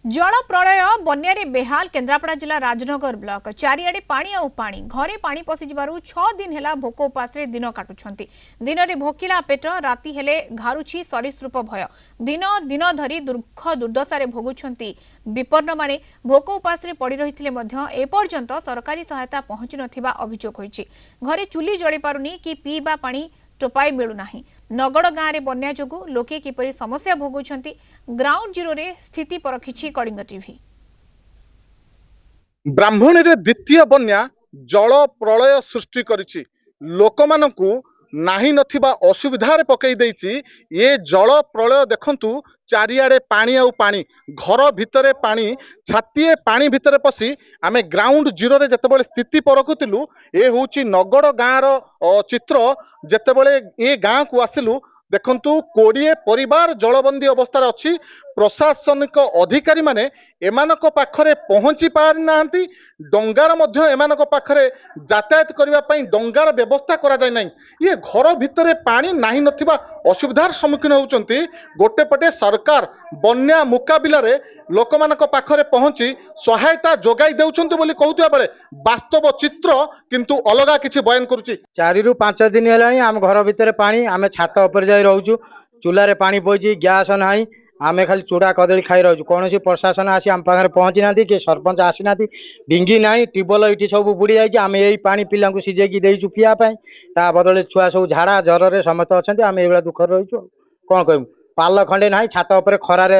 जल प्रलय बन्यारे बेहाल केन्द्रापड़ा जिला राजनगर ब्लॉक चारिआडे पानी आउ पानी घरे पानी पशि जिबारु 6 दिन हेला भोक उपास रे दिन काटुछंती। दिन रे भोकिला पेट राति हेले घारुछि सरीसृप भय। दिन दिन धरी दुर्ख दुर्दशा रे भोगुछंती विपन्न माने भोक उपास रे पड़ी रहिथिले मध्य एपर्यंत सरकारी सहायता पहुंची नथिबा अभियोग होईछि। घरे चुली जळी पारुनी कि पीबा पानी टोपाई मिलुना। नगड़ गाँव में बन्या जोगु लोके किपरि समस्या भोगुछंती ग्राउंड जीरो रे स्थिति परखिछि कलिंग टीवी। ब्राह्मणी रे द्वितीय बन्या जल प्रलय सृष्टि करिछि। लोकमानंकु नाही नथिबा असुविधारे पकई देइछि। ये जल प्रलय देखंतु चारिआडे पानी आउ पानी घर भितरे पानी छातीए पानी भितरे पसी आमे ग्राउंड जीरो रे जतेबेले स्थिति परखुतिलु ए होउछि नगड़ गाँर चित्र। जतेबेले ए गाँ को आसिलु देखंतु 20 परिवार जलबंदी अवस्था अच्छी। प्रशासनिक अधिकारी माने एमानक पाखरे पहुंची पारि नांती। डंगार मध्य एमानक पाखरे यातायात करिवा पई डंगार व्यवस्था करा जाय नै। ये घर भितरे पानी नाही नथिबा असुविधार सम्मुखीन होउचंती। गोटे पटे सरकार बन्या मुकाबिला रे लोकमानक पाखरे पहुंची सहायता जोगाई देउचंती बोली कहउतिया बेले वास्तव चित्र किंतु अलगा किछि बयान करूची। 4 रु 5 दिन हेलानी आम घर भितर पानी आम छात उपर जाई रहउछु। चूल्हा पानी पइछि गैस नाही आमे खाली चूड़ा कदली खाई रहउछु। कोनोसी प्रशासन आसी आम पाखरे पहुंची नांती कि सरपंच आसी नांती। डिंगी नाही टिबल इठी सब बुड़ी जाइछि। आमे एई पानी पिलांकु सिजेकी देइछु पिया पई। ता बदले छुआ सब झाड़ा जर रे समस्त अछंती। आमे एबेला दुख रहउछु। कोन कहू पाल खंडे नाही छात उपर खरारे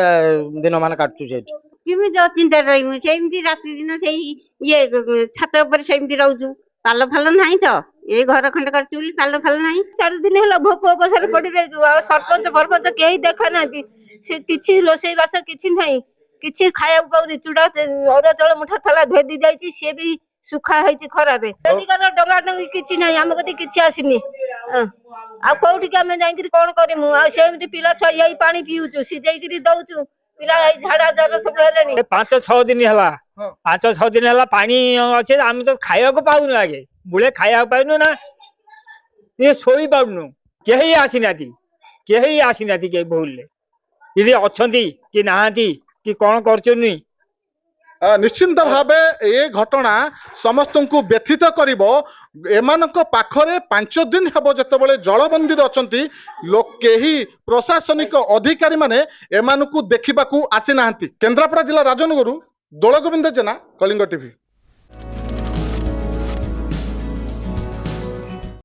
दिन मान काटछु सेठी। किमि जो चिंता रहिमु सेमती राति दिन सेई ये छात उपर सेमती रहउछु। पाल फाल नाही तो ए घर खंड कर चुली पाल फाल नाही। 4 दिन हेला भोक बसर पड़ी रहउ। सरपंच परपंच केही देखा नांती। से किछि रोसई बास किछि नाही किछि खाया पाउनी। चूड़ा अर चल मुठा थला भेदी जाइछि से भी सुखा हैछि खरा रे। एनिकर डंगा डंगी किछि नाही हम कति किछि आसिनी। आ कोठी के हम जाईकरी कोन करिमु। आ सेमती पिला छ यही पानी पिउछु सिजेकरी दउछु पिला झाड़ा जर सब हेलेनी। 5-6 दिन हला 5-6 दिन हला पानी अच्छे आम तो खाया को पाउनु। आगे बुले खाया पाउनु ना ये सोई पाउनु। केही आसिनाती के भूलले यदि अछंती कि नाहांती कि कोन करचुनी। निश्चिंत भावे ये घटना समस्त को व्यथित करिवो। एमानक पाखरे 5 दिन हेबो जतेबेले जलबंदी अछंती लोक केही प्रशासनिक अधिकारी माने एमानकु देखिबाकू आसी नाहंती। केन्द्रापड़ा जिला राजनगरु दोलगोविंद जेना कलिंग टीवी।